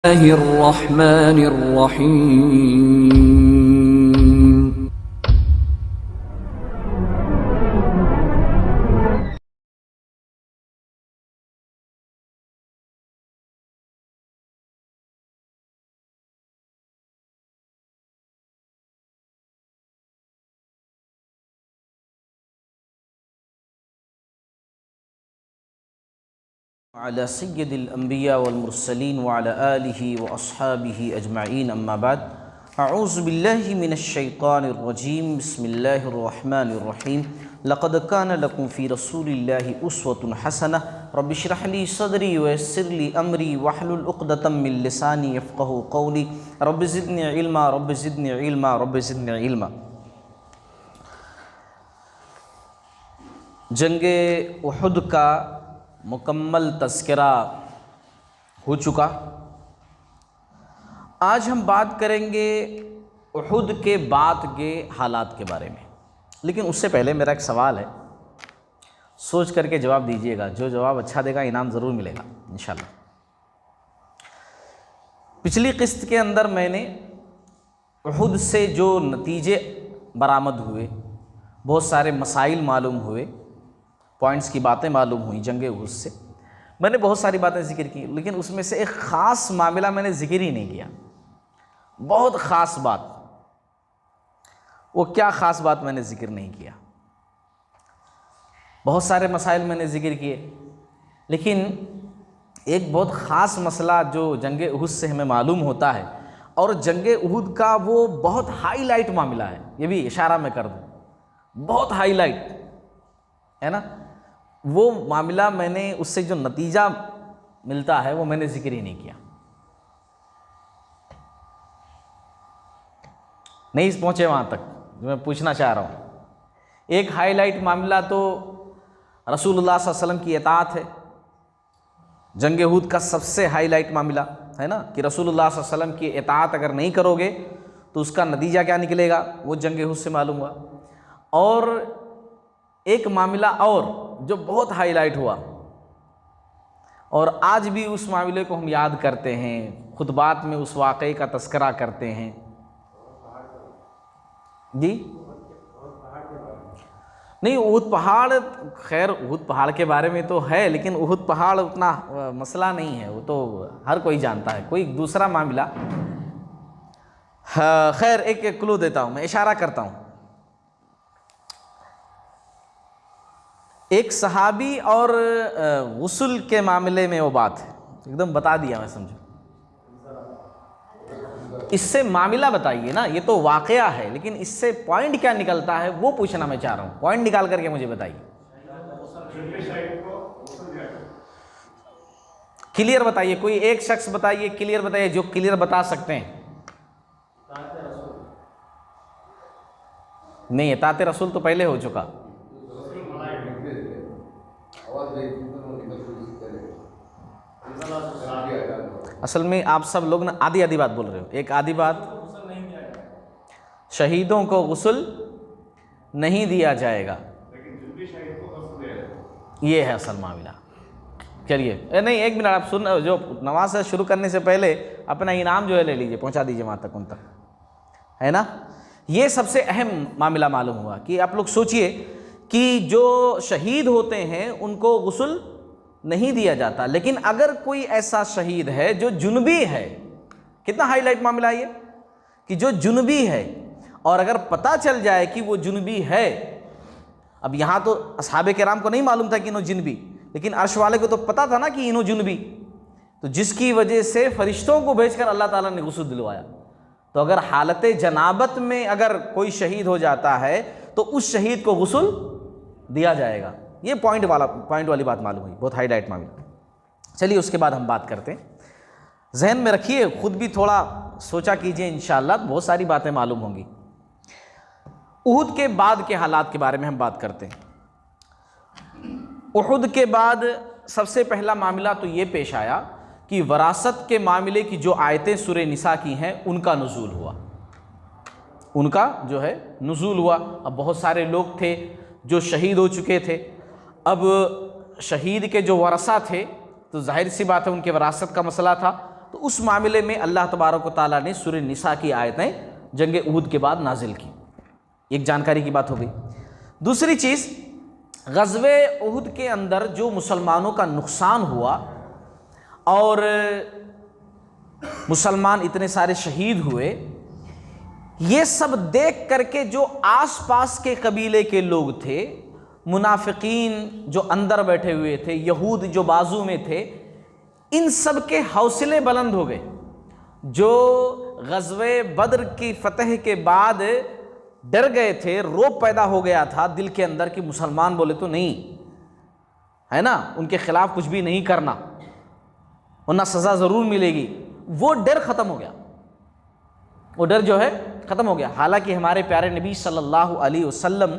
बिस्मिल्लाहिर्रहमानिर्रहीम। अला सय्यदिल अंबिया वल मुरसलीन व अला आलिहि व अस्हाबिहि अजमईन अम्मा बाद। अऊज़ु बिल्लाहि मिनश शैतानिर रजीम। बिस्मिल्लाहिर रहमानिर रहीम। लक़द कान लकुम फ़ी रसूलिल्लाहि उस्वतुन हसनह। रब्बि इश्रह ली सदरी व यस्सिर ली अमरी वहलुल उक़दतम मिन लिसानी यफ़क़हू क़ौली। Rabbi ज़िदनी इल्मा, rabbi ज़िदनी इल्मा, rabbi ज़िदनी इल्मा। जंगे उहुद का मुकम्मल तज़किरा हो चुका। आज हम बात करेंगे उहुद के बाद के हालात के बारे में, लेकिन उससे पहले मेरा एक सवाल है, सोच करके जवाब दीजिएगा। जो जवाब अच्छा देगा इनाम ज़रूर मिलेगा इंशाल्लाह। पिछली किस्त के अंदर मैंने उहुद से जो नतीजे बरामद हुए, बहुत सारे मसाइल मालूम हुए, पॉइंट्स की बातें मालूम हुई जंगे उहुद से, मैंने बहुत सारी बातें जिक्र की, लेकिन उसमें से एक ख़ास मामला मैंने जिक्र ही नहीं किया। बहुत ख़ास बात, वो क्या ख़ास बात मैंने जिक्र नहीं किया। बहुत सारे मसाइल मैंने जिक्र किए, लेकिन एक बहुत ख़ास मसला जो जंगे उहुद से हमें मालूम होता है, और जंगे उहुद का वो बहुत हाईलाइट मामला है, ये भी इशारा मैं कर दूँ, बहुत हाईलाइट है ना, वो मामला मैंने उससे जो नतीजा मिलता है वो मैंने जिक्र ही नहीं किया। नहीं पहुँचे वहाँ तक जो मैं पूछना चाह रहा हूँ। एक हाईलाइट मामला तो रसूलुल्लाह सल्लल्लाहु अलैहि वसल्लम की इताअत है। जंग उहुद का सबसे हाईलाइट मामला है ना कि रसूलुल्लाह सल्लल्लाहु अलैहि वसल्लम की इताअत अगर नहीं करोगे तो उसका नतीजा क्या निकलेगा, वो जंग उहुद से मालूम हुआ। और एक मामला और जो बहुत हाईलाइट हुआ, और आज भी उस मामले को हम याद करते हैं, खुतबात में उस वाक़े का तज़किरा करते हैं जी। नहीं, उहुद पहाड़, खैर उहुद पहाड़ के बारे में तो है, लेकिन उहुद पहाड़ उतना मसला नहीं है, वो तो हर कोई जानता है। कोई दूसरा मामला, खैर एक क्लू देता हूँ, मैं इशारा करता हूँ। एक सहाबी और गुस्ल के मामले में वो बात है, एकदम बता दिया मैं, समझो। इससे मामला बताइए ना, ये तो वाक़या है, लेकिन इससे पॉइंट क्या निकलता है वो पूछना मैं चाह रहा हूँ। पॉइंट निकाल करके मुझे बताइए, क्लियर बताइए। कोई एक शख्स बताइए, क्लियर बताइए, जो क्लियर बता सकते हैं। नहीं, इताअत रसूल तो पहले हो चुका। असल में आप सब लोग ना आधी आधी बात बोल रहे हो। एक आधी बात, शहीदों को गुस्ल नहीं दिया जाएगा, ये है असल मामला। चलिए, नहीं एक मिनट, आप सुन, जो नमाज शुरू करने से पहले अपना इनाम जो है ले लीजिए, पहुंचा दीजिए वहाँ तक, उन तक, है ना। ये सबसे अहम मामला मालूम हुआ कि आप लोग सोचिए कि जो शहीद होते हैं उनको गुस्ल नहीं दिया जाता, लेकिन अगर कोई ऐसा शहीद है जो जुनबी है, कितना हाईलाइट मामला है ये कि जो जुनबी है, और अगर पता चल जाए कि वो जुनबी है, अब यहाँ तो असहाबे किराम को नहीं मालूम था कि इन्हों जुनबी, लेकिन अर्श वाले को तो पता था ना कि इन्हों जुनबी, तो जिसकी वजह से फरिश्तों को भेजकर अल्लाह ताला ने गुस्ल दिलवाया। तो अगर हालत जनाबत में अगर कोई शहीद हो जाता है तो उस शहीद को गुस्ल दिया जाएगा। ये पॉइंट वाली बात मालूम हुई, बहुत हाईलाइट मामला। चलिए उसके बाद हम बात करते हैं। जहन में रखिए, खुद भी थोड़ा सोचा कीजिए, इंशाअल्लाह बहुत सारी बातें मालूम होंगी। उहुद के बाद के हालात के बारे में हम बात करते हैं। उहुद के बाद सबसे पहला मामला तो ये पेश आया कि वरासत के मामले की जो आयतें सूरह निसा की हैं उनका नुज़ूल हुआ, उनका जो है नुज़ूल हुआ। अब बहुत सारे लोग थे जो शहीद हो चुके थे, अब शहीद के जो वरसा थे तो जाहिर सी बात है उनके वरासत का मसला था, तो उस मामले में अल्लाह तबारक व तआला ने सूरह निसा की आयतें जंग उहद के बाद नाजिल की। एक जानकारी की बात हो गई। दूसरी चीज़, ग़ज़वे उहद के अंदर जो मुसलमानों का नुकसान हुआ और मुसलमान इतने सारे शहीद हुए, ये सब देख करके जो आसपास के कबीले के लोग थे, मुनाफिकीन जो अंदर बैठे हुए थे, यहूद जो बाजू में थे, इन सब के हौसले बुलंद हो गए। जो ग़ज़वे बद्र की फतह के बाद डर गए थे, रौब पैदा हो गया था दिल के अंदर कि मुसलमान बोले तो नहीं है ना, उनके खिलाफ कुछ भी नहीं करना वरना सज़ा ज़रूर मिलेगी, वो डर ख़त्म हो गया। वो डर जो है ख़त्म हो गया। हालांकि हमारे प्यारे नबी सल्लल्लाहु अलैहि वसल्लम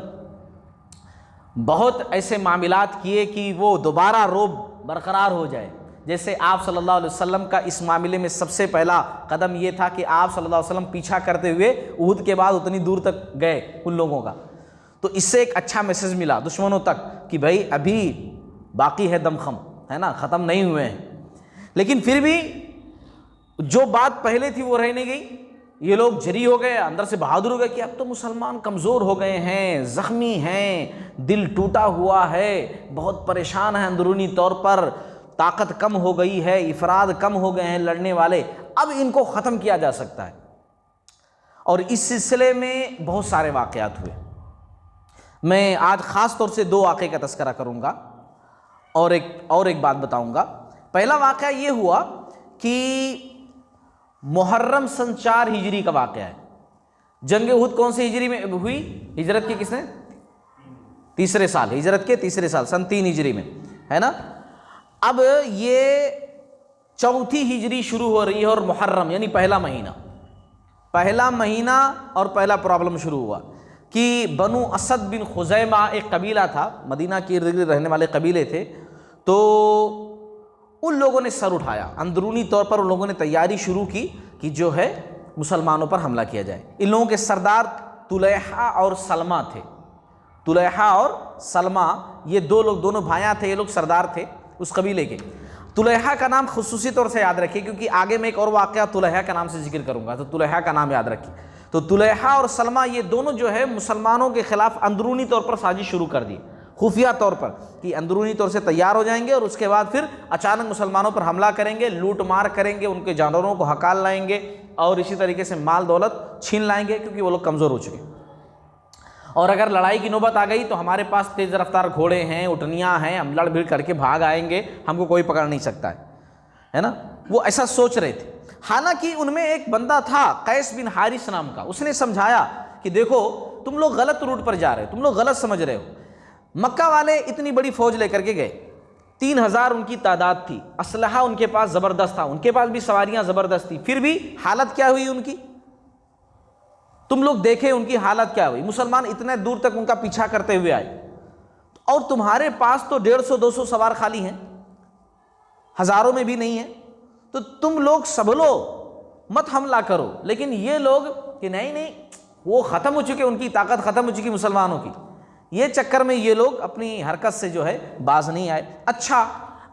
बहुत ऐसे मामलात किए कि वो दोबारा रौब बरकरार हो जाए। जैसे आप सल्लल्लाहु अलैहि वसल्लम का इस मामले में सबसे पहला कदम ये था कि आप सल्लल्लाहु अलैहि वसल्लम पीछा करते हुए उहद के बाद उतनी दूर तक गए उन लोगों का, तो इससे एक अच्छा मैसेज मिला दुश्मनों तक कि भाई अभी बाकी है दमखम, है ना, ख़त्म नहीं हुए हैं। लेकिन फिर भी जो बात पहले थी वो रह नहीं गई। ये लोग जरी हो गए, अंदर से बहादुर हो गए कि अब तो मुसलमान कमज़ोर हो गए हैं, ज़ख्मी हैं, दिल टूटा हुआ है, बहुत परेशान है अंदरूनी तौर पर, ताकत कम हो गई है, इफराद कम हो गए हैं लड़ने वाले, अब इनको ख़त्म किया जा सकता है। और इस सिलसिले में बहुत सारे वाक़यात हुए। मैं आज ख़ास तौर से 2 वाक़े का तज़किरा करूँगा और एक बात बताऊँगा। पहला वाक़या ये हुआ कि मुहर्रम सन 4 हिजरी का वाक़या है। जंग उहद कौन सी हिजरी में हुई? हिजरत के किसने? तीसरे साल, हिजरत के तीसरे साल सन 3 हिजरी में, है ना। अब ये चौथी हिजरी शुरू हो रही है और मुहर्रम यानी पहला महीना और पहला प्रॉब्लम शुरू हुआ कि बनु असद बिन खुज़ैमा एक कबीला था, मदीना के इर्द गिर्द रहने वाले कबीले थे, तो उन लोगों ने सर उठाया। अंदरूनी तौर पर उन लोगों ने तैयारी शुरू की कि जो है मुसलमानों पर हमला किया जाए। इन लोगों के सरदार तुलैहा और सलमा थे। तुलैहा और सलमा ये 2 लोग, दोनों भाइयाँ थे, ये लोग सरदार थे उस कबीले के। तुलैहा का नाम खुसूसी तौर से याद रखिए क्योंकि आगे मैं एक और वाक़या तुलैहा का नाम से जिक्र करूँगा, तो तुलैहा का नाम याद रखिए। तो तुलैहा और सलमा ये दोनों जो है मुसलमानों के ख़िलाफ़ अंदरूनी तौर पर साजिश शुरू कर दी, खुफिया तौर पर, कि अंदरूनी तौर से तैयार हो जाएंगे और उसके बाद फिर अचानक मुसलमानों पर हमला करेंगे, लूट मार करेंगे, उनके जानवरों को हकाल लाएंगे और इसी तरीके से माल दौलत छीन लाएंगे क्योंकि वो लोग कमज़ोर हो चुके। और अगर लड़ाई की नौबत आ गई तो हमारे पास तेज़ रफ्तार घोड़े हैं, उटनियाँ हैं, हम लड़ भिड़ करके भाग आएंगे, हमको कोई पकड़ नहीं सकता है ना। वो ऐसा सोच रहे थे। हालांकि उनमें एक बंदा था कैस बिन हारिस नाम का, उसने समझाया कि देखो तुम लोग गलत रूट पर जा रहे हो, तुम लोग गलत समझ रहे हो। मक्का वाले इतनी बड़ी फौज लेकर के गए, 3000 उनकी तादाद थी, असलहा उनके पास ज़बरदस्त था, उनके पास भी सवारियां ज़बरदस्त थी, फिर भी हालत क्या हुई उनकी, तुम लोग देखे उनकी हालत क्या हुई। मुसलमान इतने दूर तक उनका पीछा करते हुए आए और तुम्हारे पास तो 150-200 सवार खाली हैं, हज़ारों में भी नहीं है, तो तुम लोग संभलो, मत हमला करो। लेकिन ये लोग कि नहीं वो ख़त्म हो चुके, उनकी ताकत ख़त्म हो चुकी मुसलमानों की, ये चक्कर में ये लोग अपनी हरकत से जो है बाज नहीं आए। अच्छा,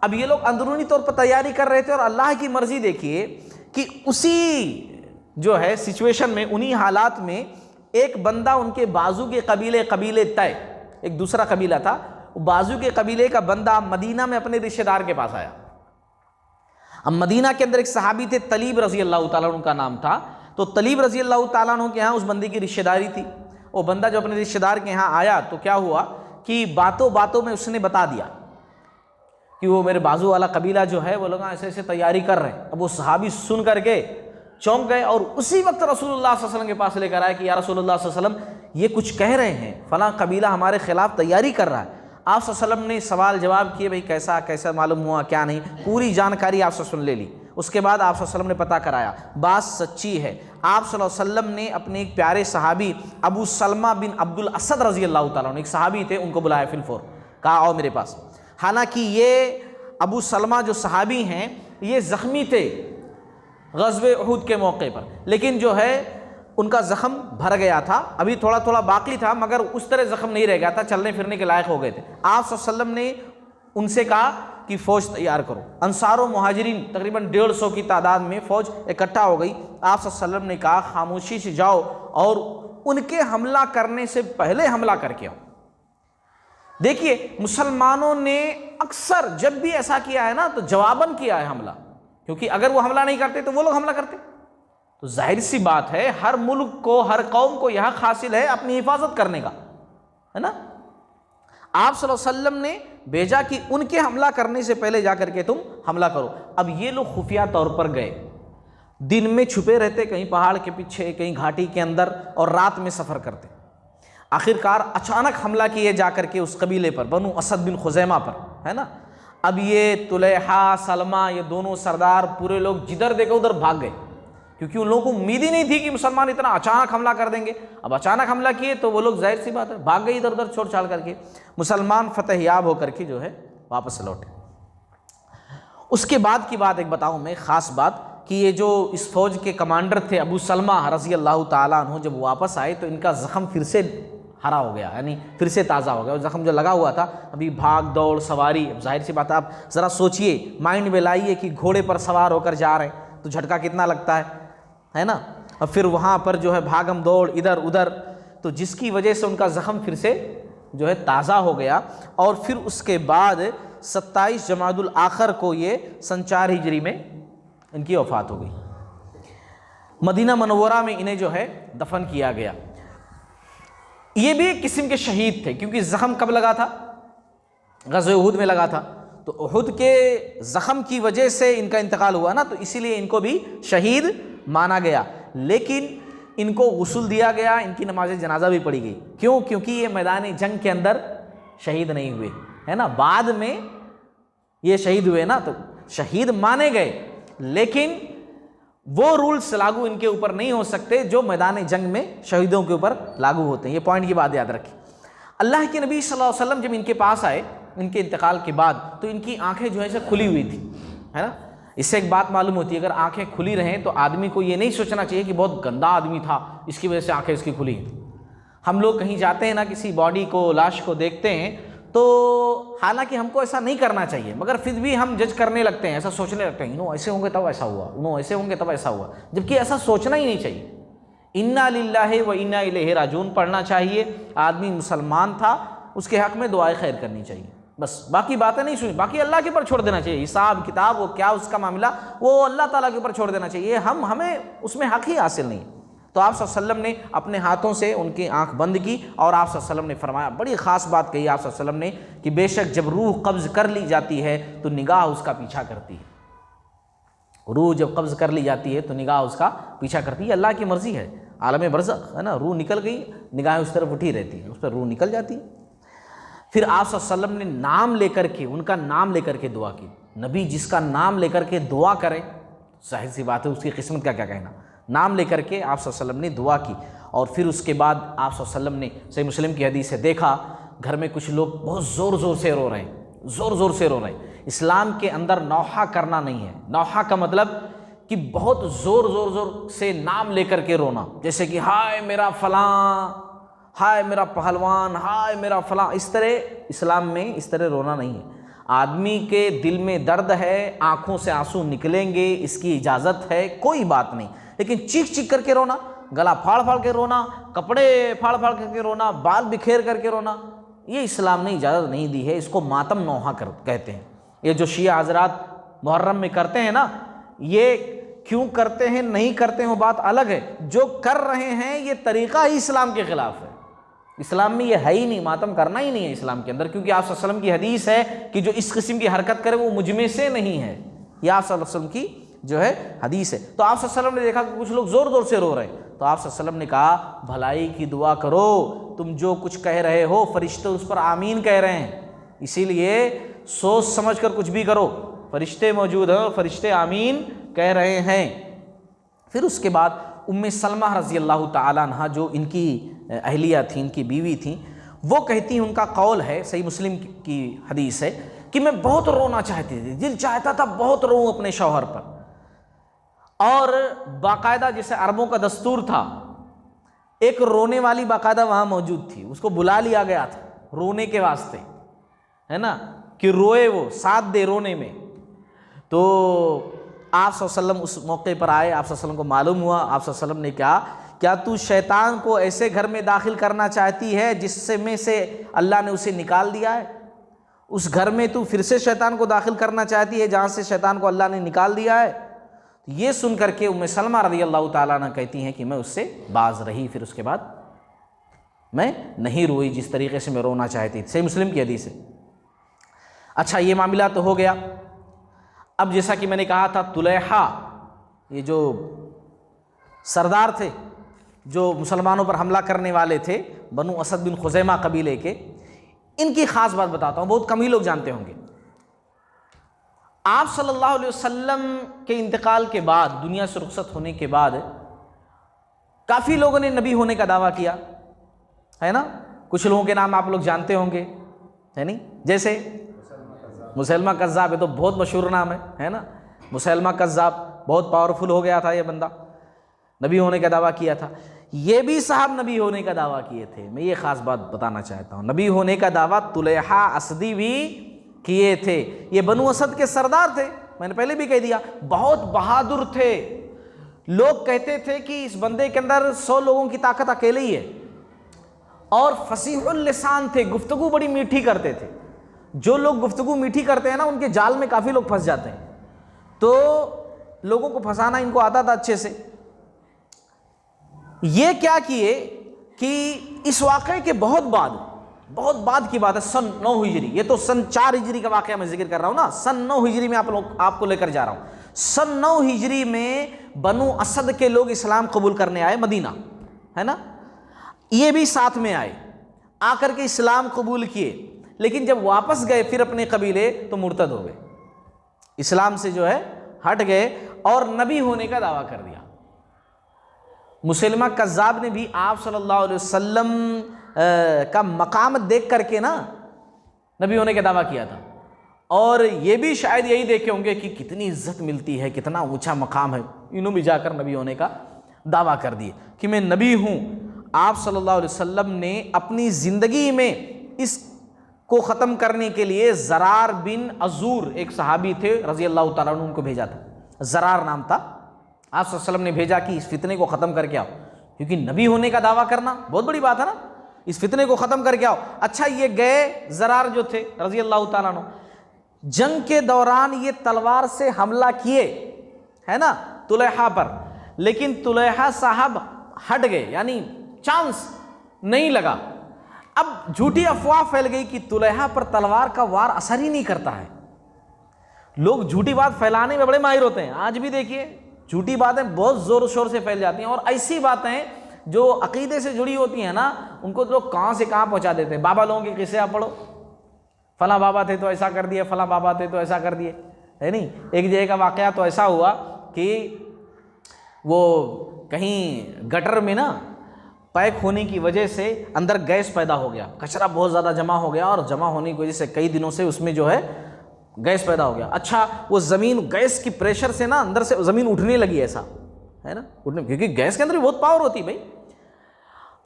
अब ये लोग अंदरूनी तौर पर तैयारी कर रहे थे और अल्लाह की मर्जी देखिए कि उसी जो है सिचुएशन में, उन्हीं हालात में एक बंदा उनके बाजू के कबीले तय, एक दूसरा कबीला था, बाजू के कबीले का बंदा मदीना में अपने रिश्तेदार के पास आया। अब मदीना के अंदर एक सहाबी थे, तलीब रज़ी अल्लाह ताला अन्हु का नाम था। तो तलीब रज़ी अल्लाह ताला अन्हु के यहाँ उस बंदे की रिश्तेदारी थी। वो बंदा जो अपने रिश्तेदार के यहाँ आया तो क्या हुआ कि बातों बातों में उसने बता दिया कि वो मेरे बाजू वाला कबीला जो है वो लोग ऐसे ऐसे तैयारी कर रहे हैं। अब वो सहाबी सुन करके चौंक गए और उसी वक्त रसूलुल्लाह सल्लल्लाहु अलैहि वसल्लम के पास लेकर आए कि या रसूलुल्लाह सल्लल्लाहु अलैहि वसल्लम ये कुछ कह रहे हैं, फलां कबीला हमारे खिलाफ तैयारी कर रहा है। आप सल्लल्लाहु अलैहि वसल्लम ने सवाल जवाब किए, भाई कैसा कैसा मालूम हुआ, क्या नहीं, पूरी जानकारी आप सुन ले ली। उसके बाद आप सल्लल्लाहु अलैहि वसल्लम ने पता कराया, बात सच्ची है। आप सल्लल्लाहु अलैहि वसल्लम ने अपने एक प्यारे सहाबी अबू सलमा बिन अब्दुल असद रज़ी अल्लाह ताला अन्हु, एक सहाबी थे, उनको बुलाया फिलफोर, कहा आओ मेरे पास। हालांकि ये अबू सलमा जो सहाबी हैं ये ज़ख्मी थे ग़ज़वे उहद के मौके पर, लेकिन जो है उनका ज़ख़म भर गया था, अभी थोड़ा थोड़ा बाकी था, मगर उस तरह ज़ख़म नहीं रह गया था, चलने फिरने के लायक हो गए थे। आप सल्लल्लाहु अलैहि वसल्लम ने उनसे कहा कि फ़ौज तैयार करो। अंसार और मुहाजिरीन तकरीबन 150 की तादाद में फ़ौज इकट्ठा हो गई। आप सल्लल्लाहु अलैहि वसल्लम ने कहा खामोशी से जाओ और उनके हमला करने से पहले हमला करके आओ। देखिए मुसलमानों ने अक्सर जब भी ऐसा किया है ना तो जवाबन किया है हमला, क्योंकि अगर वो हमला नहीं करते तो वो लोग हमला करते। तो जाहिर सी बात है हर मुल्क को, हर कौम को यह हासिल है अपनी हिफाजत करने का, है ना। आप सल्लल्लाहु अलैहि वसल्लम ने भेजा कि उनके हमला करने से पहले जाकर के तुम हमला करो। अब ये लोग खुफिया तौर पर गए, दिन में छुपे रहते कहीं पहाड़ के पीछे, कहीं घाटी के अंदर, और रात में सफ़र करते। आखिरकार अचानक हमला किए जाकर के उस कबीले पर, बनु असद बिन खुज़ैमा पर, है ना। अब ये तुलैहा, सलमा, ये दोनों सरदार पूरे लोग जिधर देखो उधर भाग गए, क्योंकि उन लोगों को उम्मीद ही नहीं थी कि मुसलमान इतना अचानक हमला कर देंगे। अब अचानक हमला किए तो वो लोग जाहिर सी बात है भाग गए इधर उधर छोड़ छाड़ करके। मुसलमान फतेहयाब होकर के जो है वापस लौटे। उसके बाद की बात एक बताऊं मैं, ख़ास बात, कि ये जो इस फौज के कमांडर थे अबू सलमा रज़ी अल्लाह ताला अन्हु, जब वापस आए तो इनका ज़ख़म फिर से हरा हो गया, यानी फिर से ताज़ा हो गया। ज़ख़म जो लगा हुआ था, अभी भाग दौड़ सवारी, जाहिर सी बात आप ज़रा सोचिए, माइंड में लाइए कि घोड़े पर सवार होकर जा रहे हैं तो झटका कितना लगता है ना। अब फिर वहाँ पर जो है भागम दौड़ इधर उधर, तो जिसकी वजह से उनका ज़ख़म फिर से जो है ताज़ा हो गया। और फिर उसके बाद 27 जमादुल आखिर को ये सन 4 हिजरी में इनकी वफ़ात हो गई। मदीना मनव्वरा में इन्हें जो है दफन किया गया। ये भी एक किस्म के शहीद थे, क्योंकि ज़ख़म कब लगा था? ग़ज़वे उहुद में लगा था। तो उहुद के ज़ख़म की वजह से इनका इंतकाल हुआ ना, तो इसीलिए इनको भी शहीद माना गया। लेकिन इनको गुस्ल दिया गया, इनकी नमाज जनाजा भी पढ़ी गई। क्यों? क्योंकि ये मैदान जंग के अंदर शहीद नहीं हुए, है ना। बाद में ये शहीद हुए ना, तो शहीद माने गए, लेकिन वो रूल्स लागू इनके ऊपर नहीं हो सकते जो मैदान जंग में शहीदों के ऊपर लागू होते हैं। ये पॉइंट की बात याद रखें। अल्लाह के नबी सल्लल्लाहु अलैहि वसल्लम जब इनके पास आए इनके इंतकाल के बाद, तो इनकी आंखें जो है खुली हुई थी, है ना। इससे एक बात मालूम होती है, अगर आंखें खुली रहें तो आदमी को ये नहीं सोचना चाहिए कि बहुत गंदा आदमी था इसकी वजह से आंखें इसकी खुली हैं। हम लोग कहीं जाते हैं ना, किसी बॉडी को, लाश को देखते हैं, तो हालांकि हमको ऐसा नहीं करना चाहिए, मगर फिर भी हम जज करने लगते हैं, ऐसा सोचने लगते हैं, ऐसे होंगे तब ऐसा हुआ, ऐसे होंगे तब ऐसा हुआ, जबकि ऐसा सोचना ही नहीं चाहिए। इन्ना लिल्लाहि व इन्ना इलैहि राजिऊन पढ़ना चाहिए। आदमी मुसलमान था, उसके हक़ में दुआए खैर करनी चाहिए, बस। बाकी बातें नहीं सुनी, बाकी अल्लाह के ऊपर छोड़ देना चाहिए। हिसाब किताब वो क्या उसका मामला, वो अल्लाह ताला के ऊपर छोड़ देना चाहिए। हमें उसमें हक़ ही हासिल नहीं। तो आप सल्लल्लाहु अलैहि वसल्लम ने अपने हाथों से उनकी आंख बंद की, और आप सल्लल्लाहु अलैहि वसल्लम ने फरमाया, बड़ी ख़ास बात कही आप सल्लल्लाहु अलैहि वसल्लम ने, कि बेशक जब रूह कब्ज़ कर ली जाती है तो निगाह उसका पीछा करती है। रूह जब कब्ज़ कर ली जाती है तो निगाह उसका पीछा करती है। अल्लाह की मर्ज़ी है, आलम बरज़ख, है ना। रूह निकल गई, निगाहें उस तरफ उठी रहती है, उस पर रूह निकल जाती है। फिर आप सल्लल्लाहु अलैहि वसल्लम ने नाम लेकर के, उनका नाम लेकर के दुआ की। नबी जिसका नाम लेकर के दुआ करे, जाहिर सी बात है उसकी किस्मत का क्या कहना। नाम लेकर के आप सल्लल्लाहु अलैहि वसल्लम ने दुआ की, और फिर उसके बाद आप सल्लल्लाहु अलैहि वसल्लम ने, सही मुस्लिम की हदीस से, देखा घर में कुछ लोग बहुत ज़ोर ज़ोर से रो रहे हैं, ज़ोर ज़ोर से रो रहे हैं। इस्लाम के अंदर नौहा करना नहीं है। नौहा का मतलब कि बहुत ज़ोर ज़ोर ज़ोर से नाम लेकर के रोना, जैसे कि हाय मेरा फ़लाँ, हाय मेरा पहलवान, हाय मेरा फ़लाँ, इस तरह इस्लाम में इस तरह रोना नहीं है। आदमी के दिल में दर्द है, आँखों से आंसू निकलेंगे, इसकी इजाज़त है, कोई बात नहीं। लेकिन चीख चीख करके रोना, गला फाड़ फाड़ के रोना, कपड़े फाड़ फाड़ करके रोना, बाल बिखेर करके रोना, ये इस्लाम ने इजाज़त नहीं दी है। इसको मातम नौहा कहते हैं। ये जो शिया हज़रात मुहर्रम में करते हैं ना, ये क्यों करते हैं नहीं करते हैं वो बात अलग है। जो कर रहे हैं ये तरीक़ा ही इस्लाम के ख़िलाफ़ है। इस्लाम में ये है ही नहीं, मातम करना ही नहीं है इस्लाम के अंदर, क्योंकि आप सल्लल्लाहु अलैहि वसल्लम की हदीस है कि जो इस किस्म की हरकत करे वो मुझ में से नहीं है। ये आप सल्लल्लाहु अलैहि वसल्लम की जो है हदीस है। तो आप सल्लल्लाहु अलैहि वसल्लम ने देखा कि कुछ लोग ज़ोर ज़ोर से रो रहे हैं, तो आप सल्लल्लाहु अलैहि वसल्लम ने कहा, भलाई की दुआ करो, तुम जो कुछ कह रहे हो फरिश्ते उस पर आमीन कह रहे हैं, इसीलिए सोच समझ कर कुछ भी करो, फरिश्ते मौजूद हैं और फरिश्ते आमीन कह रहे हैं। फिर उसके बाद उम्मे सलमा रज़ी अल्लाह ताला अन्हा, जो इनकी अहलिया थी, इनकी बीवी थी, वो कहती हैं, उनका कौल है, सही मुस्लिम की हदीस है, कि मैं बहुत रोना चाहती थी, दिल चाहता था बहुत रोऊं अपने शौहर पर। और बाकायदा जैसे अरबों का दस्तूर था, एक रोने वाली बाकायदा वहाँ मौजूद थी, उसको बुला लिया गया था रोने के वास्ते, है ना। कि रोए, वो साथ दे रोने में। तो आप सल्लल्लाहु अलैहि वसल्लम उस मौके पर आए, आप सल्लल्लाहु अलैहि वसल्लम को मालूम हुआ, आप सल्लल्लाहु अलैहि वसल्लम ने कहा, क्या तू शैतान को ऐसे घर में दाखिल करना चाहती है जिससे में से अल्लाह ने उसे निकाल दिया है? उस घर में तू फिर से शैतान को दाखिल करना चाहती है जहाँ से शैतान को अल्लाह ने निकाल दिया है? ये सुन करके उम्मे सलमा रज़ी अल्लाह ताला अन्हा कहती हैं कि मैं उससे बाज रही, फिर उसके बाद मैं नहीं रोई जिस तरीके से मैं रोना चाहती थी। सही मुस्लिम की हदीस है। अच्छा, ये मामला तो हो गया। अब जैसा कि मैंने कहा था, तुलैहा ये जो सरदार थे जो मुसलमानों पर हमला करने वाले थे, बनु असद बिन खुज़ैमा कबीले के, इनकी ख़ास बात बताता हूँ, बहुत कम ही लोग जानते होंगे। आप सल्लल्लाहु अलैहि वसल्लम के इंतकाल के बाद, दुनिया से रुखसत होने के बाद, काफ़ी लोगों ने नबी होने का दावा किया है ना। कुछ लोगों के नाम आप लोग जानते होंगे, है नहीं? जैसे मुसैलमा कज़्ज़ाब, ये तो बहुत मशहूर नाम है ना। मुसैलमा कज़्ज़ाब बहुत पावरफुल हो गया था, ये बंदा नबी होने का दावा किया था। ये भी साहब नबी होने का दावा किए थे। मैं ये ख़ास बात बताना चाहता हूँ, नबी होने का दावा तुलैहा असदी भी किए थे। ये बनु असद के सरदार थे, मैंने पहले भी कह दिया, बहुत बहादुर थे। लोग कहते थे कि इस बंदे के अंदर 100 लोगों की ताकत अकेले ही है। और फसीहुल लिसान थे, गुफ्तगू बड़ी मीठी करते थे। जो लोग गुफ्तगू मीठी करते हैं ना, उनके जाल में काफ़ी लोग फंस जाते हैं। तो लोगों को फंसाना इनको आता था अच्छे से। ये क्या किए कि इस वाक़े के बहुत बाद की बात है, सन 9 हिजरी, ये तो सन 4 हिजरी का वाक़या मैं जिक्र कर रहा हूँ ना, सन 9 हिजरी में आपको लेकर जा रहा हूँ। सन 9 हिजरी में बनु असद के लोग इस्लाम कबूल करने आए मदीना, है ना। ये भी साथ में आए, आकर के इस्लाम कबूल किए, लेकिन जब वापस गए फिर अपने कबीले तो मुर्तद हो गए, इस्लाम से जो है हट गए और नबी होने का दावा कर दिया। मुसैलमा कज़्ज़ाब ने भी आप सल्लल्लाहु अलैहि वसल्लम का मकाम देख करके ना नबी होने का दावा किया था। और ये भी शायद यही देखे होंगे कि कितनी इज्जत मिलती है, कितना ऊंचा मकाम है। इन्होंने भी जाकर नबी होने का दावा कर दिए कि मैं नबी हूँ। आप सल्लल्लाहु अलैहि वसल्लम ने अपनी ज़िंदगी में इसको ख़त्म करने के लिए ज़रार बिन अज़ूर, एक सहाबी थे रज़ी अल्लाह तआला अन्हु, उनको भेजा था। ज़रार नाम था। आप सल्लल्लाहु अलैहि वसल्लम ने भेजा कि इस फितने को ख़त्म करके आओ, क्योंकि नबी होने का दावा करना बहुत बड़ी बात है ना, इस फितने को ख़त्म करके आओ। अच्छा, ये गए, ज़रार जो थे रज़ी अल्लाह तआला अन्हु, जंग के दौरान ये तलवार से हमला किए, है ना, तुलैहा पर, लेकिन तुलैहा साहब हट गए, यानी चांस नहीं लगा। अब झूठी अफवाह फैल गई कि तुलैहा पर तलवार का वार असर ही नहीं करता है। लोग झूठी बात फैलाने में बड़े माहिर होते हैं। आज भी देखिए, झूठी बातें बहुत ज़ोर शोर से फैल जाती हैं, और ऐसी बातें जो अकीदे से जुड़ी होती हैं ना, उनको लोग कहाँ से कहाँ पहुँचा देते हैं। बाबा लोगों के किस्से आप पढ़ो, फला बाबा थे तो ऐसा कर दिए, फला बाबा थे तो ऐसा कर दिए, है नहीं। एक जगह का वाक़या तो ऐसा हुआ कि वो कहीं गटर में ना पैक होने की वजह से अंदर गैस पैदा हो गया, कचरा बहुत ज़्यादा जमा हो गया, और जमा होने की वजह से कई दिनों से उसमें जो है गैस पैदा हो गया। अच्छा, वो ज़मीन गैस की प्रेशर से ना अंदर से ज़मीन उठने लगी, ऐसा है ना, उठने, क्योंकि गैस के अंदर भी बहुत पावर होती है भाई।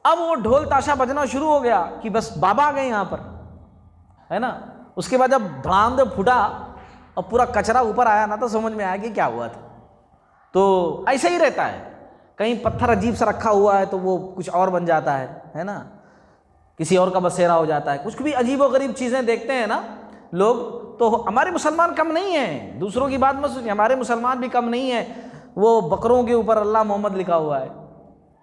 अब वो ढोल ताशा बजना शुरू हो गया कि बस बाबा आ गए यहाँ पर, है ना। उसके बाद जब भड़ाम फूटा और पूरा कचरा ऊपर आया ना, तो समझ में आया कि क्या हुआ था। तो ऐसा ही रहता है, कहीं पत्थर अजीब सा रखा हुआ है तो वो कुछ और बन जाता है ना, किसी और का बसेरा हो जाता है। कुछ भी अजीब व गरीब चीज़ें देखते हैं ना लोग। तो हमारे मुसलमान कम नहीं हैं, दूसरों की बात मत सुनिए, हमारे मुसलमान भी कम नहीं हैं। वो बकरों के ऊपर अल्लाह मोहम्मद लिखा हुआ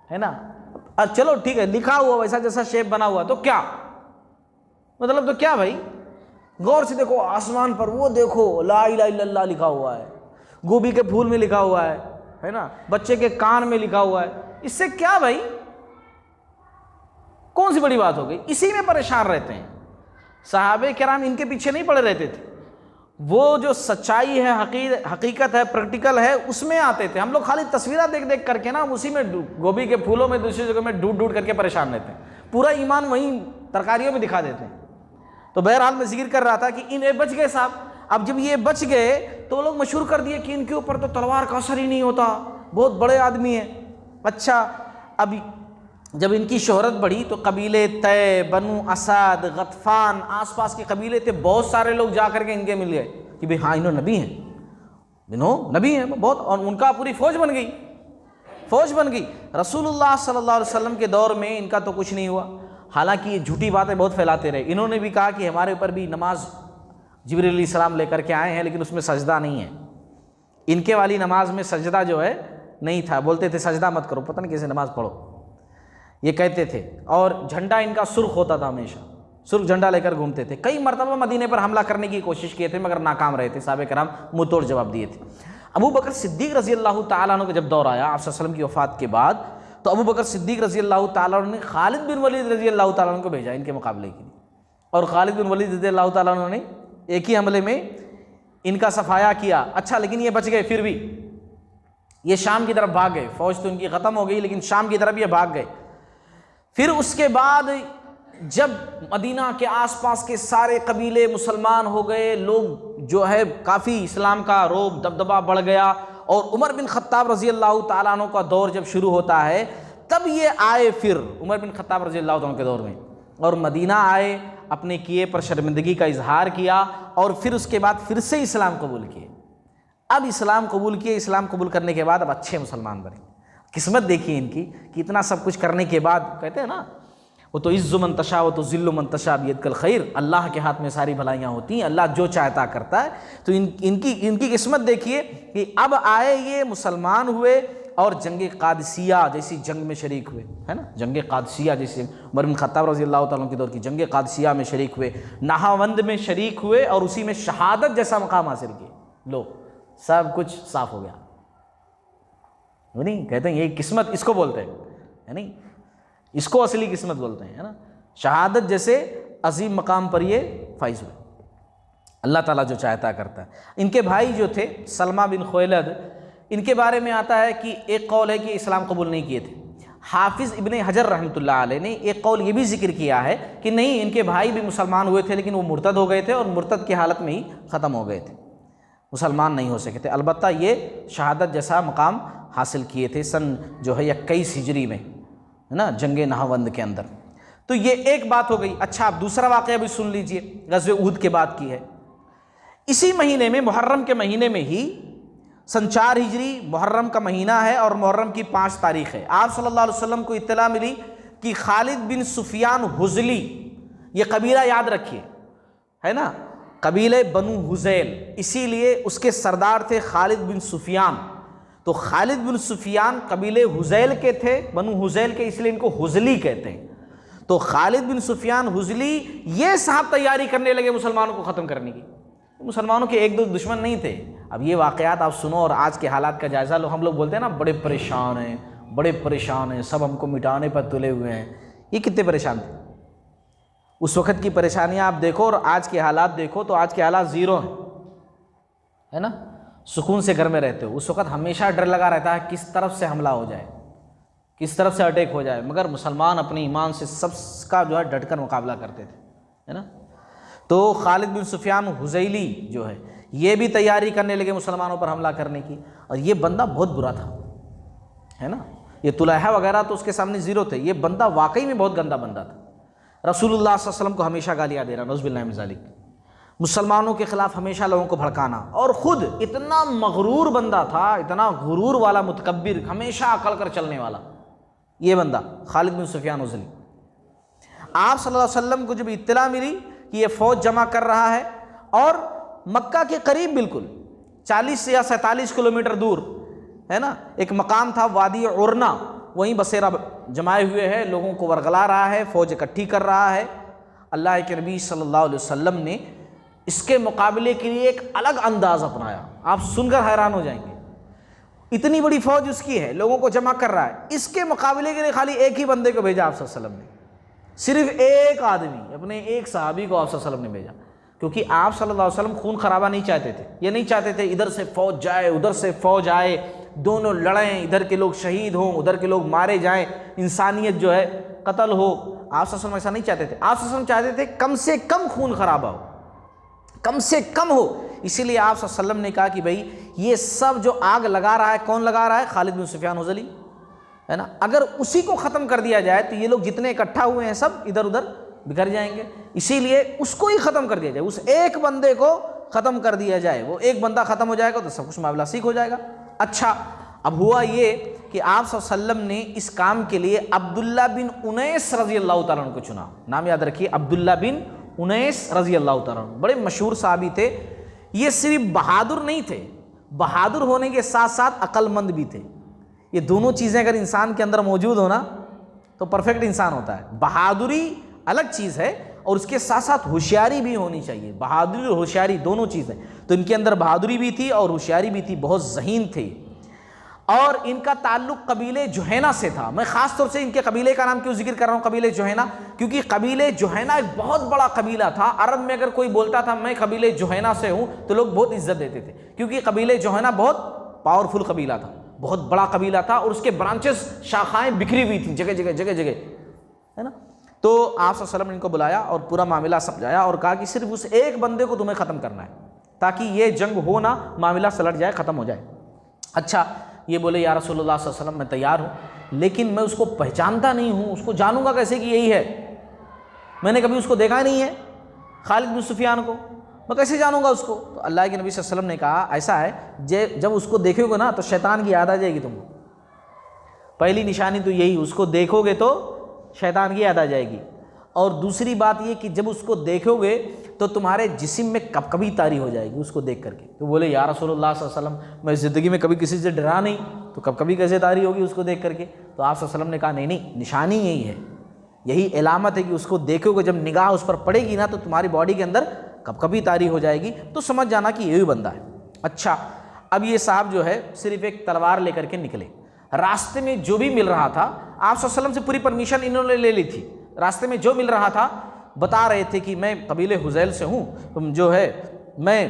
है ना। चलो ठीक है, लिखा हुआ वैसा जैसा शेप बना हुआ, तो क्या मतलब, तो क्या भाई, गौर से देखो आसमान पर, वो देखो ला इलाहा इल्लल्लाह लिखा हुआ है, गोभी के फूल में लिखा हुआ है ना, बच्चे के कान में लिखा हुआ है। इससे क्या भाई, कौन सी बड़ी बात हो गई? इसी में परेशान रहते हैं। सहाबे किराम इनके पीछे नहीं पड़े रहते थे, वो जो सच्चाई है, हकीकत है, प्रैक्टिकल है, उसमें आते थे। हम लोग खाली तस्वीरें देख देख करके ना उसी में, गोभी के फूलों में, दूसरी जगह में ढूंढ ढूंढ करके परेशान रहते हैं। पूरा ईमान वहीं तरकारियों में दिखा देते हैं। तो बहरहाल मैं जिक्र कर रहा था कि इन्हें बच गए साहब। अब जब ये बच गए तो लोग मशहूर कर दिए कि इनके ऊपर तो तलवार का असर ही नहीं होता, बहुत बड़े आदमी है। अच्छा, अब जब इनकी शोहरत बढ़ी तो कबीले तय, बनु असद, गतफान, आसपास के कबीले थे, बहुत सारे लोग जा करके इनके मिल गए कि भाई हाँ इन्हों नबी हैं, इन्हों नबी हैं बहुत, और उनका पूरी फौज बन गई, फौज बन गई। रसूलुल्लाह सल्लल्लाहु अलैहि वसल्लम के दौर में इनका तो कुछ नहीं हुआ, हालांकि ये झूठी बातें बहुत फैलाते रहे। इन्होंने भी कहा कि हमारे ऊपर भी नमाज जिब्रील अलैहिस्सलाम लेकर के आए हैं, लेकिन उसमें सजदा नहीं है। इनके वाली नमाज में सजदा जो है नहीं था, बोलते थे सजदा मत करो, पता नहीं कैसे नमाज पढ़ो, ये कहते थे। और झंडा इनका सुर्ख होता था, हमेशा सुर्ख झंडा लेकर घूमते थे। कई मरतबा मदीने पर हमला करने की कोशिश किए थे, मगर नाकाम रहे थे। साहबे कराम मुँह तोड़ जवाब दिए थे। अबू बकर सिद्दीक रज़ी अल्लाह तआला अन्हु का जब दौर आया आप सल्लल्लाहु अलैहि वसल्लम की वफ़ात के बाद, तो अबू बकर सिद्दीक रज़ी अल्लाह तआला अन्हु ने खालिद बिन वलीद रज़ी अल्लाह तआला अन्हु को भेजा इनके मुकाबले के लिए, और खालिद बिन वलीद रज़ी अल्लाह तआला अन्हु ने एक ही हमले में इनका सफाया किया। अच्छा, लेकिन ये बच गए, फिर भी ये शाम की तरफ भाग गए। फौज तो इनकी ख़त्म हो गई, लेकिन शाम की तरफ ये भाग गए। फिर उसके बाद जब मदीना के आसपास के सारे कबीले मुसलमान हो गए, लोग जो है काफ़ी इस्लाम का रोब दबदबा बढ़ गया, और उमर बिन ख़त्ताब रज़ी अल्लाह तआला अन्हु का दौर जब शुरू होता है, तब ये आए फिर उमर बिन ख़त्ताब रज़ी अल्लाह तआला अन्हु के दौर में, और मदीना आए, अपने किए पर शर्मिंदगी का इजहार किया, और फिर उसके बाद फिर से इस्लाम कबूल किए। अब इस्लाम कबूल किए, इस्लाम कबूल करने के बाद अब अच्छे मुसलमान बने। किस्मत देखिए इनकी कि इतना सब कुछ करने के बाद, कहते हैं ना वो तो इज़्ज़ु मन तशा वो तो ज़िल्लु मन तशा बियदिकल खैर, अल्लाह के हाथ में सारी भलाइयाँ होती हैं, अल्लाह जो चाहता करता है। तो इनकी किस्मत देखिए कि अब आए ये मुसलमान हुए, और जंग कादसिया जैसी जंग में शरीक हुए, है ना, जंग कादसिया जैसी उमर बिन ख़त्ताब रज़ी अल्लाह तआला के दौर की जंग कादसिया में शरीक हुए, नहावंद में शरीक हुए, और उसी में शहादत जैसा मकाम हासिल किए। लो सब कुछ साफ हो गया, नहीं कहते हैं ये किस्मत इसको बोलते हैं, है नहीं, इसको असली किस्मत बोलते हैं, है ना। शहादत जैसे अजीम मकाम पर ये फाइज हुए। अल्लाह ताला जो चाहता करता है। इनके भाई जो थे सलमा बिन खुवैलद, इनके बारे में आता है कि एक कौल है कि इस्लाम कबूल नहीं किए थे। हाफिज़ इब्ने हजर रहमतुल्लाह अलैह ने एक कौल ये भी जिक्र किया है कि नहीं, इनके भाई भी मुसलमान हुए थे, लेकिन वो मुर्तद हो गए थे, और मुर्तद की हालत में ही ख़त्म हो गए थे, मुसलमान नहीं हो सके थे। अलबत्ता ये शहादत जैसा मकाम हासिल किए थे सन जो है 21 हिजरी में, है ना, जंग नहावंद के अंदर। तो ये एक बात हो गई। अच्छा, आप दूसरा वाक़या भी सुन लीजिए, ग़ज़वे उहद के बाद की है। इसी महीने में, मुहर्रम के महीने में ही, सन 4 हिजरी मुहर्रम का महीना है, और मुहर्रम की 5 तारीख़ है। आप सल्लल्लाहु अलैहि वसल्लम को इत्तला मिली कि खालिद बिन सुफियान हुज़ली, ये कबीला याद रखिए, है ना, कबीले बनु हुज़ैल, इसीलिए उसके सरदार थे खालिद बिन सुफियान। तो खालिद बिन सुफियान कबीले हुज़ैल के थे, बनु हुज़ैल के, इसलिए इनको हुज़ली कहते हैं। तो खालिद बिन सुफियान हुज़ली ये साहब तैयारी करने लगे मुसलमानों को ख़त्म करने की। मुसलमानों के एक दो दुश्मन नहीं थे। अब ये वाक़यात आप सुनो और आज के हालात का जायज़ा लो। हम लोग बोलते हैं ना बड़े परेशान हैं, बड़े परेशान हैं, सब हमको मिटाने पर तुले हुए हैं। ये कितने परेशान थे उस वक़्त की परेशानियाँ आप देखो, और आज के हालात देखो तो आज के हालात ज़ीरो हैं, है ना। सुकून से घर में रहते हो, उस वक़्त हमेशा डर लगा रहता है किस तरफ से हमला हो जाए, किस तरफ से अटैक हो जाए, मगर मुसलमान अपने ईमान से सबका जो है डटकर मुकाबला करते थे, है ना। तो खालिद बिन सुफियान हुज़ैली जो है ये भी तैयारी करने लगे मुसलमानों पर हमला करने की, और ये बंदा बहुत बुरा था, है ना। ये तुलहा वगैरह तो उसके सामने ज़ीरो थे, ये बंदा वाकई में बहुत गंदा बंदा था। रसूलुल्लाह सल्लल्लाहु अलैहि वसल्लम को हमेशा गालियाँ दे रहा, नौज़ुबिल्लाहि मिन ज़ालिक, मुसलमानों के ख़िलाफ़ हमेशा लोगों को भड़काना, और ख़ुद इतना मगरूर बंदा था, इतना गुरूर वाला, मुतकब्बिर, हमेशा अकड़ कर चलने वाला ये बंदा खालिद बिन सुफियान हुज़ली। आप सल्लल्लाहु अलैहि वसल्लम को जब इत्तला मिली कि ये फ़ौज जमा कर रहा है, और मक्का के करीब बिल्कुल 40 या 47 किलोमीटर दूर, है ना, एक मकाम था वादी उरना, वहीं बसेरा जमाए हुए है, लोगों को वरगला रहा है, फ़ौज इकट्ठी कर रहा है। अल्लाह के नबी सल्लल्लाहु अलैहि वसल्लम ने इसके मुकाबले के लिए एक अलग अंदाज़ अपनाया। आप सुनकर हैरान हो जाएंगे, इतनी बड़ी फ़ौज उसकी है, लोगों को जमा कर रहा है, इसके मुकाबले के लिए खाली एक ही बंदे को भेजा आप सल्लल्लाहु अलैहि वसल्लम ने, सिर्फ एक आदमी, अपने एक सहाबी को आप सल्लल्लाहु अलैहि वसल्लम ने भेजा। क्योंकि आप सल्लल्लाहु अलैहि वसल्लम खून खराबा नहीं चाहते थे, ये नहीं चाहते थे इधर से फ़ौज जाए उधर से फ़ौज आए, दोनों लड़ें, इधर के लोग शहीद हों उधर के लोग मारे जाएं, इंसानियत जो है कत्ल हो। आप सल्लल्लाहु अलैहि वसल्लम ऐसा नहीं चाहते थे। आप सल्लल्लाहु अलैहि वसल्लम चाहते थे कम से कम खून खराबा हो, कम से कम हो। इसीलिए आप सल्लल्लाहु अलैहि वसल्लम ने कहा कि भाई ये सब जो आग लगा रहा है, कौन लगा रहा है? खालिद बिन सुफियान हुज़ली, है ना। अगर उसी को ख़त्म कर दिया जाए तो ये लोग जितने इकट्ठा हुए हैं सब इधर उधर बिखर जाएंगे। इसीलिए उसको ही ख़त्म कर दिया जाए, उस एक बंदे को ख़त्म कर दिया जाए। वो एक बंदा ख़त्म हो जाएगा तो सब कुछ मामला सीख हो जाएगा। अच्छा, अब हुआ ये कि आप सल्लल्लाहु अलैहि वसल्लम ने इस काम के लिए अब्दुल्ला बिन उनैस रज़ी अल्लाह तआला अन्हु को चुना। नाम याद रखिए, अब्दुल्ला बिन उनैस रज़ी अल्लाह तआला अन्हु, बड़े मशहूर साहबी थे। ये सिर्फ बहादुर नहीं थे, बहादुर होने के साथ साथ अक्लमंद भी थे। ये दोनों चीज़ें अगर इंसान के अंदर मौजूद हो ना तो परफेक्ट इंसान होता है। बहादुरी अलग चीज़ है और उसके साथ साथ होशियारी भी होनी चाहिए। बहादुरी और होशियारी दोनों चीज़ें, तो इनके अंदर बहादुरी भी थी और होशियारी भी थी, बहुत ज़हीन थे। और इनका ताल्लुक़ कबीले जुहैना से था। मैं ख़ास तौर से इनके कबीले का नाम क्यों जिक्र कर रहा हूँ, कबीले जुहैना, क्योंकि कबीले जुहैना एक बहुत बड़ा कबीला था। अरब में अगर कोई बोलता था मैं कबीले जुहैना से हूँ तो लोग बहुत इज्जत देते थे, क्योंकि कबीले जुहैना बहुत पावरफुल कबीला था, बहुत बड़ा कबीला था और उसके ब्रांचेस, शाखाएँ बिखरी हुई थी जगह जगह जगह जगह, है ना। तो आप सल्लल्लाहु अलैहि वसल्लम ने इनको बुलाया और पूरा मामला समझाया और कहा कि सिर्फ उस एक बंदे को तुम्हें ख़त्म करना है ताकि ये जंग हो ना, मामला सलट जाए, ख़त्म हो जाए। अच्छा, ये बोले या रसूलुल्लाह सल्लल्लाहु अलैहि वसल्लम मैं तैयार हूँ, लेकिन मैं उसको पहचानता नहीं हूँ, उसको जानूंगा कैसे कि यही है? मैंने कभी उसको देखा नहीं है, खालिद बिन सुफियान को, मैं कैसे जानूंगा उसको? तो अल्लाह के नबी सल्लल्लाहु अलैहि वसल्लम ने कहा ऐसा है, जब उसको देखोगे ना तो शैतान की याद आ जाएगी तुमको। पहली निशानी तो यही, उसको देखोगे तो शैतान की याद आ जाएगी। और दूसरी बात ये कि जब उसको देखोगे तो तुम्हारे जिस्म में कभी तारी हो जाएगी उसको देख करके। तो बोले या रसूलुल्लाह सल्लल्लाहु अलैहि वसल्लम मैं ज़िंदगी में कभी किसी से डरा नहीं, तो कभी कैसे तारी होगी उसको देख करके? तो आप सल्लल्लाहु अलैहि वसल्लम ने कहा नहीं नहीं, निशानी यही है, यही इलामत है कि उसको देखोगे, जब निगाह उस पर पड़ेगी ना तो तुम्हारी बॉडी के अंदर कभी तारी हो जाएगी, तो समझ जाना कि यही बंदा है। अच्छा, अब ये साहब जो है सिर्फ एक तलवार लेकर के निकले। रास्ते में जो भी मिल रहा था, आप सल्लल्लाहु अलैहि वसल्लम से पूरी परमिशन इन्होंने ले ली थी। रास्ते में जो मिल रहा था बता रहे थे कि मैं कबीले हुज़ैल से हूँ, जो है मैं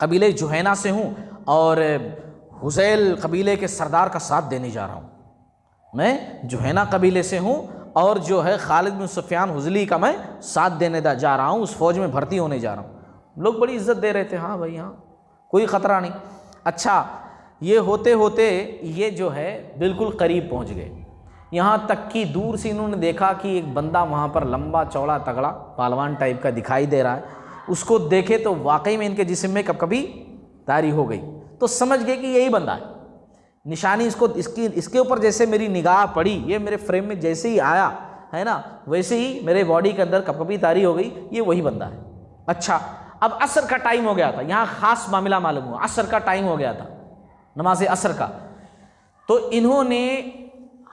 कबीले जुहैना से हूँ और हुज़ैल कबीले के सरदार का साथ देने जा रहा हूँ। मैं जुहैना कबीले से हूँ और जो है खालिद बिन सुफियान हुज़ली का मैं साथ देने जा रहा हूँ, उस फौज में भर्ती होने जा रहा हूँ। लोग बड़ी इज्जत दे रहे थे, हाँ भाई हाँ, कोई ख़तरा नहीं। अच्छा, ये होते होते ये जो है बिल्कुल करीब पहुँच गए, यहाँ तक कि दूर से इन्होंने देखा कि एक बंदा वहाँ पर लंबा चौड़ा तगड़ा पहलवान टाइप का दिखाई दे रहा है। उसको देखे तो वाकई में इनके जिस्म में कभी तारी हो गई, तो समझ गए कि यही बंदा है। निशानी इसके ऊपर जैसे मेरी निगाह पड़ी, ये मेरे फ्रेम में जैसे ही आया है ना, वैसे ही मेरे बॉडी के अंदर कभी तारी हो गई, ये वही बंदा है। अच्छा, अब असर का टाइम हो गया था, यहाँ ख़ास मामला मालूम हुआ, असर का टाइम हो गया था, नमाज असर का। तो इन्होंने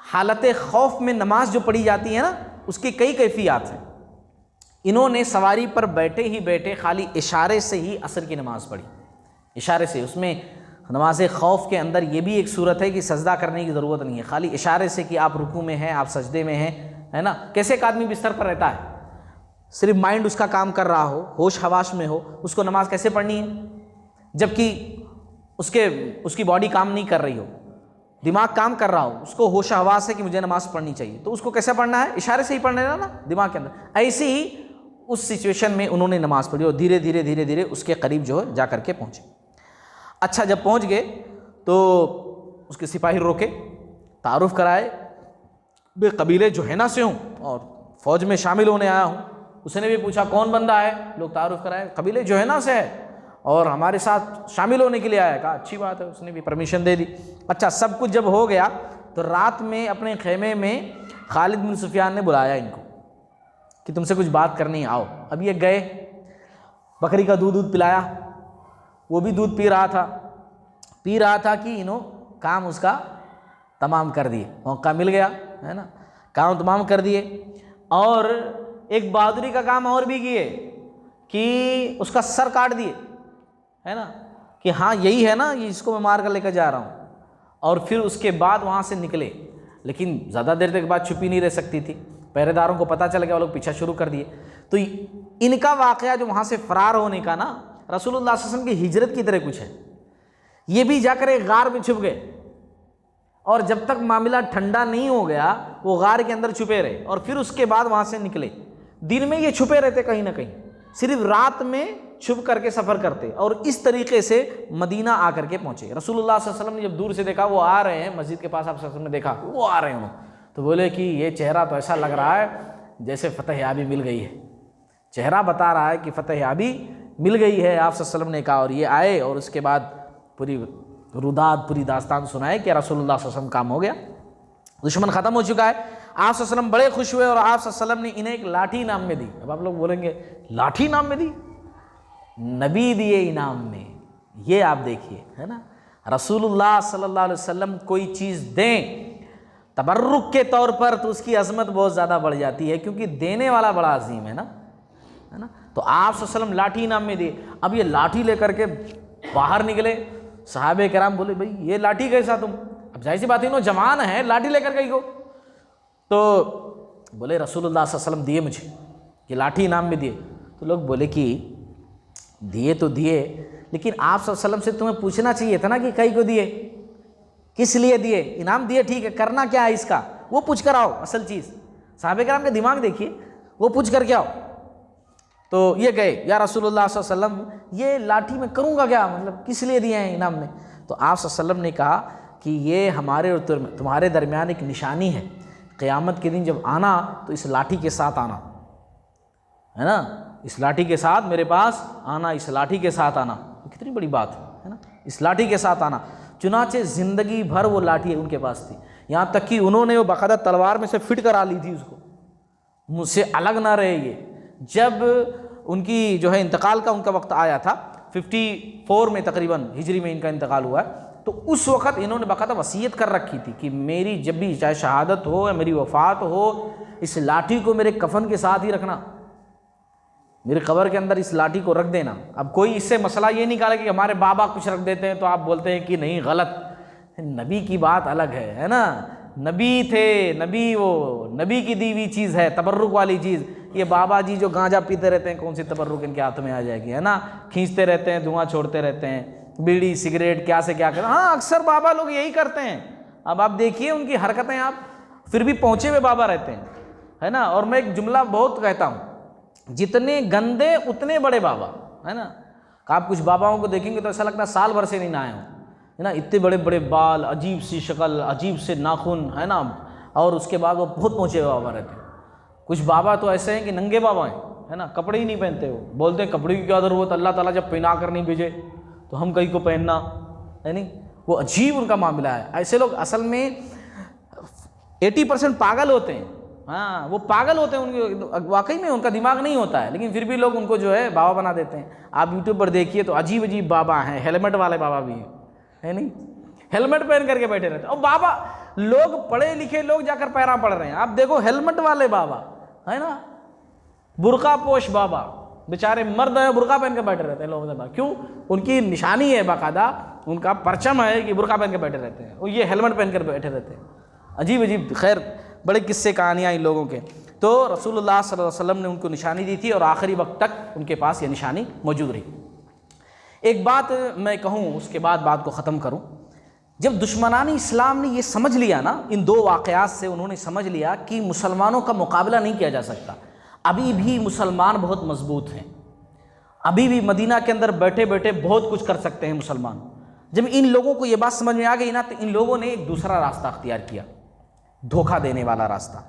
हालत खौफ में नमाज जो पढ़ी जाती है ना, उसकी कई कैफियत हैं। इन्होंने सवारी पर बैठे ही बैठे खाली इशारे से ही असर की नमाज़ पढ़ी, इशारे से। उसमें नमाज खौफ के अंदर ये भी एक सूरत है कि सजदा करने की ज़रूरत नहीं है, खाली इशारे से कि आप रुकू में हैं, आप सजदे में हैं, है ना। कैसे एक आदमी बिस्तर पर रहता है, सिर्फ माइंड उसका काम कर रहा हो, होश हवास में हो, उसको नमाज कैसे पढ़नी है? जबकि उसकी बॉडी काम नहीं कर रही हो, दिमाग काम कर रहा हो, उसको होश हवास है कि मुझे नमाज पढ़नी चाहिए, तो उसको कैसे पढ़ना है? इशारे से ही पढ़ना है ना दिमाग के अंदर। ऐसे ही उस सिचुएशन में उन्होंने नमाज पढ़ी और धीरे धीरे धीरे धीरे उसके करीब जो है जा करके पहुँचे। अच्छा, जब पहुँच गए तो उसके सिपाही रोके, तारुफ कराए, मैं कबीले जुहैना से हूँ और फ़ौज में शामिल होने आया हूँ। उसने भी पूछा कौन बंदा है, लोग तारुफ कराए, कबीले जुहैना से है और हमारे साथ शामिल होने के लिए आया। कहा अच्छी बात है, उसने भी परमिशन दे दी। अच्छा, सब कुछ जब हो गया तो रात में अपने खेमे में खालिद बिन सुफियान ने बुलाया इनको कि तुमसे कुछ बात करनी, आओ। अब ये गए, बकरी का दूध पिलाया, वो भी दूध पी रहा था कि काम उसका तमाम कर दिए, मौका मिल गया है ना, काम तमाम कर दिए। और एक बहादुरी का काम और भी किए कि उसका सर काट दिए, है ना, कि हाँ यही है ना, ये इसको मैं मार कर लेकर जा रहा हूँ। और फिर उसके बाद वहाँ से निकले, लेकिन ज़्यादा देर तक बात छुपी नहीं रह सकती थी, पहरेदारों को पता चल गया, वो लोग पीछा शुरू कर दिए। तो इनका वाक़या जो वहाँ से फ़रार होने का ना, रसूलुल्लाह सल्लल्लाहु अलैहि वसल्लम की हिजरत की तरह कुछ है। ये भी जाकर एक गार में छुप गए और जब तक मामला ठंडा नहीं हो गया वो गार के अंदर छुपे रहे और फिर उसके बाद वहाँ से निकले। दिन में ये छुपे रहते कहीं ना कहीं, सिर्फ रात में छुप करके सफ़र करते और इस तरीके से मदीना आकर के पहुँचे। रसूलुल्लाह सल्लल्लाहु अलैहि वसल्लम ने जब दूर से देखा वो आ रहे हैं मस्जिद के पास, आप सल्लल्लाहु अलैहि वसल्लम ने देखा वो आ रहे हैं तो बोले कि ये चेहरा तो ऐसा लग रहा है जैसे फतह याबी मिल गई है। चेहरा बता रहा है कि फतह याबी मिल गई है। आप सल्लल्लाहु अलैहि वसल्लम ने कहा और ये आए और उसके बाद पूरी रुदात पूरी दास्तान सुनाए कि रसूलुल्लाह सल्लल्लाहु अलैहि वसल्लम काम हो गया, दुश्मन ख़त्म हो चुका है। आप सल्लल्लाहु अलैहि वसल्लम बड़े खुश हुए और आप सल्लल्लाहु अलैहि वसल्लम ने इन्हें एक लाठी इनाम में दी। अब आप लोग बोलेंगे लाठी इनाम में दी? नबी दिए इनाम में, ये आप देखिए, है ना। रसूलुल्लाह सल्लल्लाहु अलैहि वसल्लम कोई चीज़ दें तबर्रुक के तौर पर तो उसकी अजमत बहुत ज़्यादा बढ़ जाती है, क्योंकि देने वाला बड़ा अजीम है ना। तो आप सल्लल्लाहु अलैहि वसल्लम लाठी इनाम में दिए। अब ये लाठी लेकर के बाहर निकले, सहाबे कराम बोले भाई ये लाठी कैसा तुम? अब जाहिर सी बात है इन्होंने जवान है, लाठी लेकर गई को। तो बोले रसूलुल्लाह सल्लल्लाहु अलैहि वसल्लम दिए मुझे, ये लाठी इनाम में दिए। तो लोग बोले कि दिए तो दिए, लेकिन आप सल्लल्लाहु अलैहि वसल्लम से तुम्हें पूछना चाहिए था ना कि कई को दिए, किस लिए दिए? इनाम दिए ठीक है, करना क्या है इसका वो पूछ कर आओ। असल चीज़ सहाबे कराम का दिमाग देखिए, वो पूछ कर के आओ। तो ये गए, या रसूलुल्लाह सल्लल्लाहु अलैहि वसल्लम ये लाठी में करूँगा क्या, मतलब किस लिए दिए हैं इनाम में? तो आप सल्लल्लाहु अलैहि वसल्लम ने कहा कि ये हमारे और तुम्हारे दरमियान एक निशानी है, क़यामत के दिन जब आना तो इस लाठी के साथ आना, है ना, इस लाठी के साथ मेरे पास आना, इस लाठी के साथ आना। कितनी बड़ी बात है ना, इस लाठी के साथ आना। चुनाचे ज़िंदगी भर वो लाठी उनके पास थी, यहाँ तक कि उन्होंने वो बाकायदा तलवार में से फिट करा ली थी उसको, मुझसे अलग ना रहे ये। जब उनकी जो है इंतकाल का उनका वक्त आया था, 54 में तकरीबन हिजरी में इनका इंतकाल हुआ है, तो उस वक़्त इन्होंने बाकायदा वसीयत कर रखी थी कि मेरी जब भी चाहे शहादत हो या मेरी वफ़ात हो, इस लाठी को मेरे कफन के साथ ही रखना, मेरे कब्र के अंदर इस लाठी को रख देना। अब कोई इससे मसला ये निकाले कि हमारे बाबा कुछ रख देते हैं तो आप बोलते हैं कि नहीं गलत, नबी की बात अलग है ना। नबी थे, नबी वो नबी की दी हुई चीज़ है, तबर्रुक वाली चीज़। ये बाबा जी जो गांजा पीते रहते हैं, कौन सी तबर्रुक इनके हाथ में आ जाएगी, है ना, खींचते रहते हैं, धुआं छोड़ते रहते हैं, बीड़ी सिगरेट क्या से क्या करते हैं। हाँ अक्सर बाबा लोग यही करते हैं। अब आप देखिए उनकी हरकतें, आप फिर भी पहुँचे हुए बाबा रहते हैं, है ना। और मैं एक जुमला बहुत कहता हूँ, जितने गंदे उतने बड़े बाबा, है ना। आप कुछ बाबाओं को देखेंगे तो ऐसा लगता है साल भर से नहीं नहाए हों, है ना, इतने बड़े बड़े बाल, अजीब सी शक्ल, अजीब से नाखून, है ना, और उसके बाद वो बहुत पहुँचे हुए बाबा रहते हैं। कुछ बाबा तो ऐसे हैं कि नंगे बाबा हैं, है ना, कपड़े ही नहीं पहनते। वो बोलते हैं कपड़े की क्या ज़रूरत, अल्लाह ताला जब पहना कर नहीं भेजे तो हम कहीं को पहनना है नहीं। वो अजीब उनका मामला है। ऐसे लोग असल में 80% पागल होते हैं। हाँ वो पागल होते हैं, उनके वाकई में उनका दिमाग नहीं होता है, लेकिन फिर भी लोग उनको जो है बाबा बना देते हैं। आप यूट्यूब पर देखिए तो अजीब अजीब बाबा हैं, हेलमेट वाले बाबा भी हैं, है नहीं, हेलमेट पहन करके बैठे रहते हैं। और बाबा लोग पढ़े लिखे लोग जाकर पैरा पढ़ रहे हैं, आप देखो हेलमेट वाले बाबा, है ना, बुर्का पोश बाबा, बेचारे मर्द हैं, बुर्का पहन के बैठे रहते हैं लोगों से। क्यों? उनकी निशानी है, बाकायदा उनका परचम है कि बुर्का पहन के बैठे रहते हैं, और ये हेलमेट पहन कर बैठे रहते हैं। अजीब अजीब, खैर बड़े किस्से कहानियाँ इन लोगों के। तो रसूलुल्लाह सल्लल्लाहु अलैहि वसल्लम ने उनको निशानी दी थी और आखिरी वक्त तक उनके पास ये निशानी मौजूद रही। एक बात मैं कहूँ, उसके बाद बात को ख़त्म करूँ। जब दुश्मनानी इस्लाम ने ये समझ लिया ना, इन दो वाक़यात से उन्होंने समझ लिया कि मुसलमानों का मुकाबला नहीं किया जा सकता। अभी भी मुसलमान बहुत मजबूत हैं, अभी भी मदीना के अंदर बैठे बैठे बहुत कुछ कर सकते हैं मुसलमान। जब इन लोगों को ये बात समझ में आ गई ना, तो इन लोगों ने एक दूसरा रास्ता अख्तियार किया, धोखा देने वाला रास्ता।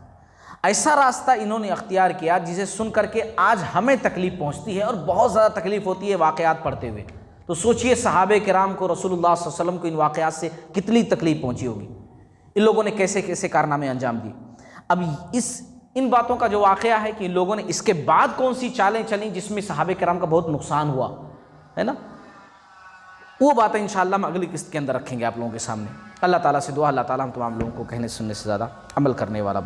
ऐसा रास्ता इन्होंने अख्तियार किया जिसे सुन करके आज हमें तकलीफ़ पहुंचती है और बहुत ज़्यादा तकलीफ़ होती है वाक़यात पढ़ते हुए। तो सोचिए सहाबे किराम को, रसूलुल्लाह सल्लल्लाहु अलैहि वसल्लम को इन वाक़यात से कितनी तकलीफ़ पहुंची होगी, इन लोगों ने कैसे कैसे कारनामे अंजाम दिए। अब इन बातों का जो वाक़या है कि इन लोगों ने इसके बाद कौन सी चालें चली जिसमें सहाबे किराम का बहुत नुकसान हुआ, है ना, वो बातें इंशाअल्लाह हम अगली किस्त के अंदर रखेंगे आप लोगों के सामने। अल्लाह ताला से दुआ, अल्लाह ताला हम तमाम लोगों को कहने सुनने से ज़्यादा अमल करने वाला